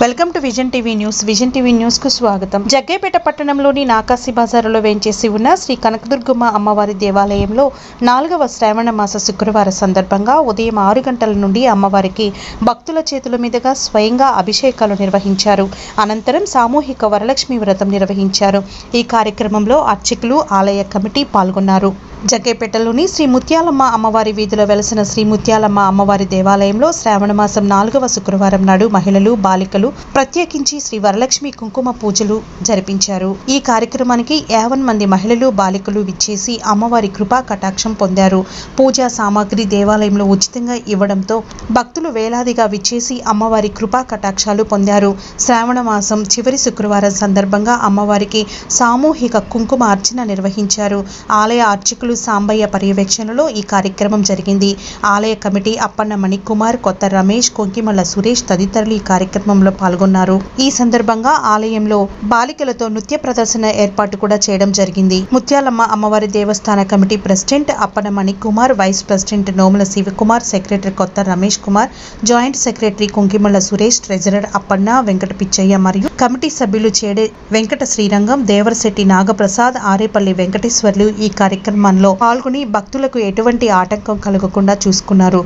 Welcome to vision TV news. Vision TV news కు స్వాగతం. జగ్గేపేట పట్టణంలోని నాకాసి బజారులో వేంచేసి ఉన్న శ్రీ కనకదుర్గమ్మ అమ్మవారి దేవాలయంలో 4వ శ్రావణ మాస శుక్రవారం సందర్భంగా ఉదయం 6 గంటల నుండి అమ్మవారికి భక్తుల చేతుల మీదుగా స్వయంగా అభిషేకాలు నిర్వహించారు. అనంతరం సామూహిక వరలక్ష్మి వ్రతం నిర్వహించారు. ఈ కార్యక్రమంలో అర్చకులు, ఆలయ కమిటీ పాల్గొన్నారు. జగ్గేపేటలోని శ్రీ ముత్యాలమ్మ అమ్మవారి వీధిలో వెలసిన శ్రీ ముత్యాలమ్మ అమ్మవారి దేవాలయంలో శ్రావణ మాసం 4వ శుక్రవారం నాడు మహిళలు, బాలికలు ప్రత్యేకించి శ్రీ వరలక్ష్మి కుంకుమ పూజలు జరిపించారు. ఈ కార్యక్రమానికి 50 మంది మహిళలు, బాలికలు విచ్చేసి అమ్మవారి కృపా కటాక్షం పొందారు. పూజా సామాగ్రి దేవాలయంలో ఉచితంగా ఇవ్వడంతో భక్తులు వేలాదిగా విచ్చేసి అమ్మవారి కృపా కటాక్షాలు పొందారు. శ్రావణ మాసం చివరి శుక్రవారం సందర్భంగా అమ్మవారికి సామూహిక కుంకుమ అర్చన నిర్వహించారు. ఆలయ అర్చకులు సాంబయ్య పర్యవేక్షణలో ఈ కార్యక్రమం జరిగింది. ఆలయ కమిటీ అప్పన్న మణికుమార్, కొత్త రమేష్, కొంకిమల్ల సురేష్ తదితరులు ఈ కార్యక్రమంలో పాల్గొన్నారు. ఈ సందర్భంగా ఆలయంలో బాలికలతో నృత్య ప్రదర్శన ఏర్పాటు కూడా చేయడం జరిగింది. ముత్యాలమ్మ అమ్మవారి దేవస్థాన committee president Appanna Manikumar, vice president Nomula Sivakumar, secretary Kotha Ramesh Kumar, joint secretary Konkimalla Suresh, treasurer Appanna, Venkata Pichaiah మరియు కమిటీ సభ్యులు చేడే వెంకట శ్రీరంగం, దేవరశెట్టి నాగప్రసాద్, ఆరేపల్లి వెంకటేశ్వర్లు ఈ కార్యక్రమంలో పాల్గొని భక్తులకు ఎటువంటి ఆటంకం కలగకుండా చూసుకున్నారు.